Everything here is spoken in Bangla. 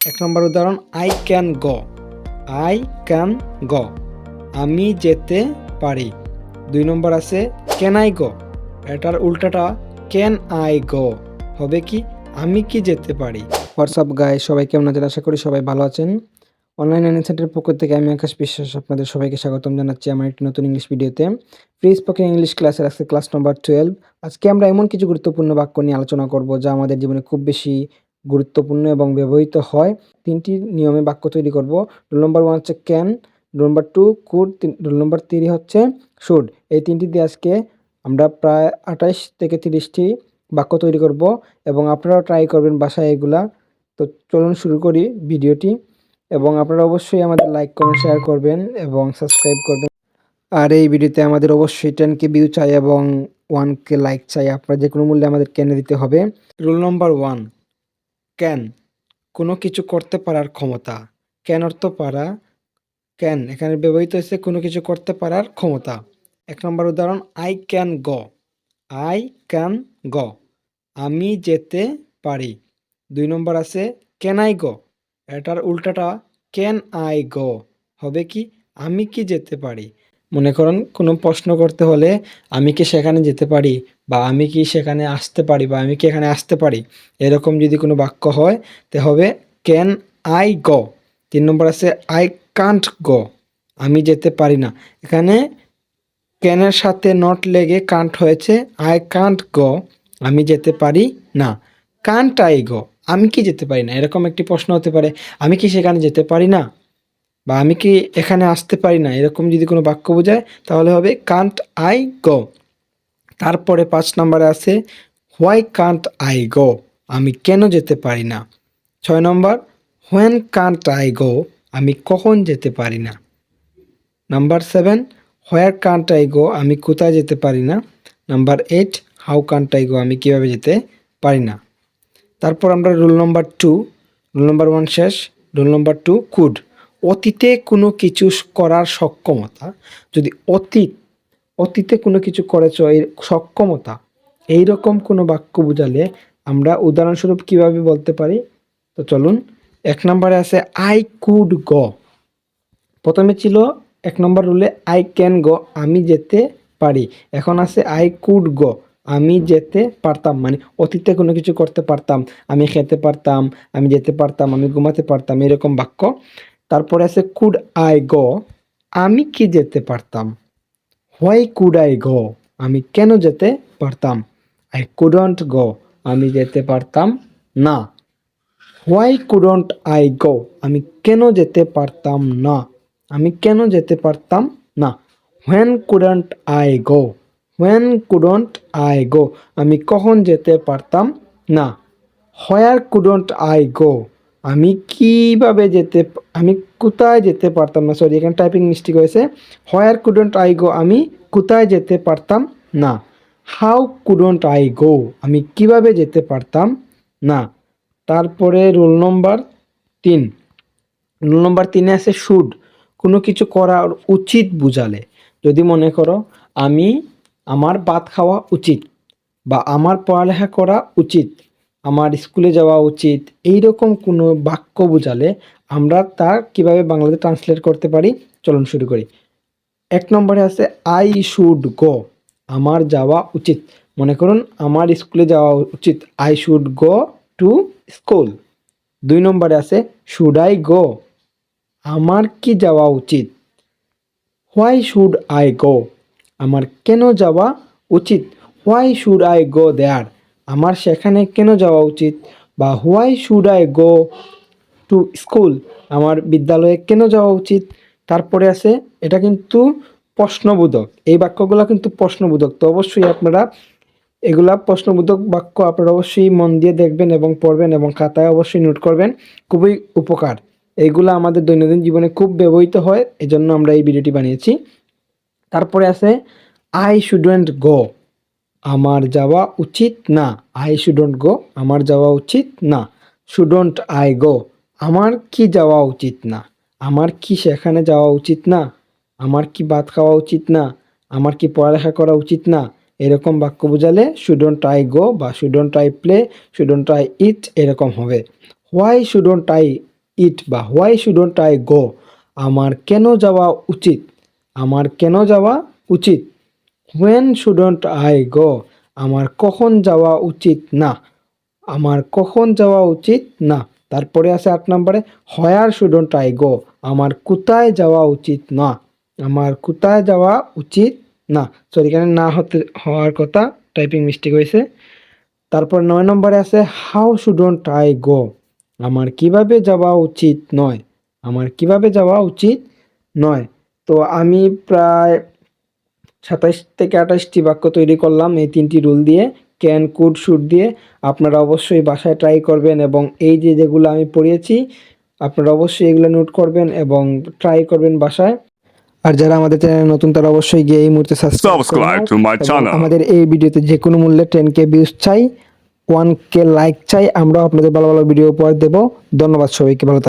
এক নম্বর উদাহরণ I can go. I can go, আমি যেতে পারি। ২ নম্বর আছে ক্যান আই গো, এটার উল্টাটা ক্যান আই গো, হবে কি আমি কি যেতে পারি। হোয়াটসঅ্যাপ গাইস, সবাই কেমন আছেন? আশা করি সবাই ভালো আছেন। অনলাইন লার্নিং সেন্টারের পক্ষ থেকে আমি আকাশ বিশ্বাস আপনাদের সবাইকে স্বাগতম জানাচ্ছি আমার একটি নতুন ইংলিশ ভিডিওতে। ফ্রি স্পোকেন ইংলিশ ক্লাসের আজকে ক্লাস নম্বর 12। আজকে আমরা এমন কিছু গুরুত্বপূর্ণ বাক্য নিয়ে আলোচনা করব যা আমাদের জীবনে খুব বেশি গুরুত্বপূর্ণ এবং ব্যবহৃত হয়। ৩টি নিয়মে বাক্য তৈরি করব। রুল নম্বর 1 হচ্ছে can, rule number 2 could, rule number 3 হচ্ছে শুড। এই 3টি দিয়ে আজকে আমরা প্রায় ২৮ থেকে ৩০টি বাক্য তৈরি করব এবং আপনারাও ট্রাই করবেন বাসায় এগুলা। তো চলুন শুরু করি ভিডিওটি। এবং আপনারা অবশ্যই আমাদের লাইক কমেন্ট শেয়ার করবেন এবং সাবস্ক্রাইব করবেন। আর এই ভিডিওতে আমাদের অবশ্যই 10K ভিউ চাই এবং 1K লাইক চাই। আপনারা যে কোনো মূল্যে আমাদের ক্যানে দিতে হবে। রুল নম্বর 1, ক্যান, কোনো কিছু করতে পারার ক্ষমতা। ক্যান অর্থ পারা, ক্যান এখানে ব্যবহৃত হয়েছে কোনো কিছু করতে পারার ক্ষমতা। ১ নম্বর উদাহরণ I can go. I can go, আমি যেতে পারি। ২ নম্বর আছে ক্যান আই গো, এটার উল্টাটা ক্যান আই গো, হবে কি আমি কি যেতে পারি। মনে করুন কোনো প্রশ্ন করতে হলে আমি কি সেখানে যেতে পারি, বা আমি কি সেখানে আসতে পারি, বা আমি কি এখানে আসতে পারি, এরকম যদি কোনো বাক্য হয় তে হবে ক্যান আই গো। ৩ নম্বর আছে আই কান্ট গো, আমি যেতে পারি না। এখানে ক্যানের সাথে নট লেগে কান্ট হয়েছে আই কান্ট গো, আমি যেতে পারি না। কান্ট আই গো, আমি কি যেতে পারি না, এরকম একটি প্রশ্ন হতে পারে আমি কি সেখানে যেতে পারি না, বা আমি কি এখানে আসতে পারি না, এরকম যদি কোনো বাক্য বোঝায় তাহলে হবে কান্ট আই গো। তারপরে ৫ নম্বরে আছে হোয়াই কান্ট আই গো, আমি কেন যেতে পারি না। ৬ নম্বর হোয়েন কান্ট আই গো, আমি কখন যেতে পারি না। Number 7 where Kant I go, আমি কোথায় যেতে পারি না। Number 8 how Kant I go, আমি কীভাবে যেতে পারি না। তারপর আমরা রুল নম্বর 2, রুল নম্বর 1 শেষ, রুল নম্বর 2 কুড, অতীতে কোনো কিছু করার সক্ষমতা। যদি অতীতে কোনো কিছু করেছ এর সক্ষমতা, এইরকম কোনো বাক্য বোঝালে আমরা উদাহরণস্বরূপ কিভাবে বলতে পারি। তো চলুন, ১ নম্বরে আছে আই কুড গো। প্রথমে ছিল ১ নম্বর রুলে আই ক্যান গো, আমি যেতে পারি। এখন আছে আই কুড গো, আমি যেতে পারতাম, মানে অতীতে কোনো কিছু করতে পারতাম, আমি খেতে পারতাম, আমি যেতে পারতাম, আমি ঘুমাতে পারতাম, এরকম বাক্য। তারপরে আছে কুড আই গো, আমি কি যেতে পারতাম। হোয়াই কুড আই গো, আমি কেন যেতে পারতাম। আই কুডন্ট গো, আমি যেতে পারতাম না। হোয়াই কুডন্ট আই গো, আমি কেন যেতে পারতাম না, আমি কেন যেতে পারতাম না। When couldn't I go, when couldn't I go, আমি কখন যেতে পারতাম না। হোয়ার কুডন্ট আই গো, আমি কিভাবে যেতে, আমি কোথায় যেতে পারতাম না। সরি, এখানে টাইপিং মিস্টেক হয়েছে। হোয়ার কুডন্ট আই গো, আমি কোথায় যেতে পারতাম না। হাউ কুডন্ট আই গো, আমি কিভাবে যেতে পারতাম না। তারপরে রুল নম্বর 3, রুল নম্বর 3-এ আছে শুড, কোনো কিছু করা উচিত বুঝালে। যদি মনে করো আমার ভাত খাওয়া উচিত, বা আমার পড়ালেখা করা উচিত, আমার স্কুলে যাওয়া উচিত, এইরকম কোনো বাক্য বোঝালে আমরা তা কিভাবে বাংলাতে ট্রান্সলেট করতে পারি। চলুন শুরু করি। ১ নম্বরে আছে আই শুড গো, আমার যাওয়া উচিত। মনে করুন আমার স্কুলে যাওয়া উচিত, I should go to school. ২ নম্বরে আছে শুড আই গো, আমার কি যাওয়া উচিত। হোয়াই শুড আই গো, আমার কেন যাওয়া উচিত। হোয়াই শুড আই গো দেয়ার, আমার সেখানে কেন যাওয়া উচিত। বা why should I go to school, আমার বিদ্যালয়ে কেন যাওয়া উচিত। তারপরে আছে এটা কিন্তু প্রশ্নবোধক, এই বাক্যগুলো কিন্তু প্রশ্নবোধক। তো অবশ্যই আপনারা এগুলা প্রশ্নবোধক বাক্য আপনারা অবশ্যই মন দিয়ে দেখবেন এবং পড়বেন এবং খাতায় অবশ্যই নোট করবেন, খুবই উপকার। এইগুলা আমাদের দৈনন্দিন জীবনে খুব ব্যবহৃত হয়, এজন্য আমরা এই ভিডিওটি বানিয়েছি। তারপরে আছে আই শুডন্ট গো, আমার যাওয়া উচিত না। আই শুডন্ট গো, আমার যাওয়া উচিত না। শুডন্ট আই গো, আমার কি যাওয়া উচিত না, আমার কি সেখানে যাওয়া উচিত না, আমার কি ভাত খাওয়া উচিত না, আমার কি পড়ালেখা করা উচিত না। এরকম বাক্য বোঝালে শুডন্ট আই গো বা shouldn't I play, shouldn't I eat এরকম হবে। হোয়াই শুডন্ট আই ইট বা হোয়াই শুডন্ট আই গো, আমার কেন যাওয়া উচিত, আমার কেন যাওয়া উচিত। হোয়েন শুডন্ট আই গো, আমার কখন যাওয়া উচিত না, আমার কখন যাওয়া উচিত না। তারপরে আছে 8 নম্বরে হোয়ার শুডন্ট আই গো, আমার কোথায় যাওয়া উচিত না, আমার কোথায় যাওয়া উচিত না। সরি, এখানে না হওয়ার কথা, টাইপিং মিস্টেক হয়েছে। তারপর 9 নম্বরে আছে হাউ শুডন্ট আই গো, আমার কিভাবে যাওয়া উচিত নয়, আমার কিভাবে যাওয়া উচিত নয়। তো আমি প্রায় 27 থেকে 28টি বাক্য তৈরি করলাম এই 3টি রুল দিয়ে, ক্যান, কুড, শুড দিয়ে। আপনারা অবশ্যই বাসায় ট্রাই করবেন এবং এই যে যেগুলো আমি পড়িয়েছি আপনারা অবশ্যই এগুলো নোট করবেন এবং ট্রাই করবেন বাসায়। আর যারা আমাদের চ্যানেলে নতুন তারা অবশ্যই গিয়ে এই মুহূর্তে সাবস্ক্রাইব করে নাও। Subscribe to my এবং channel. আমাদের এই ভিডিওতে যে কোনো মূল্যে 10K ভিউজ চাই, 1K লাইক চাই, আমরাও আপনাদের ভালো ভালো ভিডিও উপহার দেব। ধন্যবাদ সবাইকে, ভালো থাকবেন।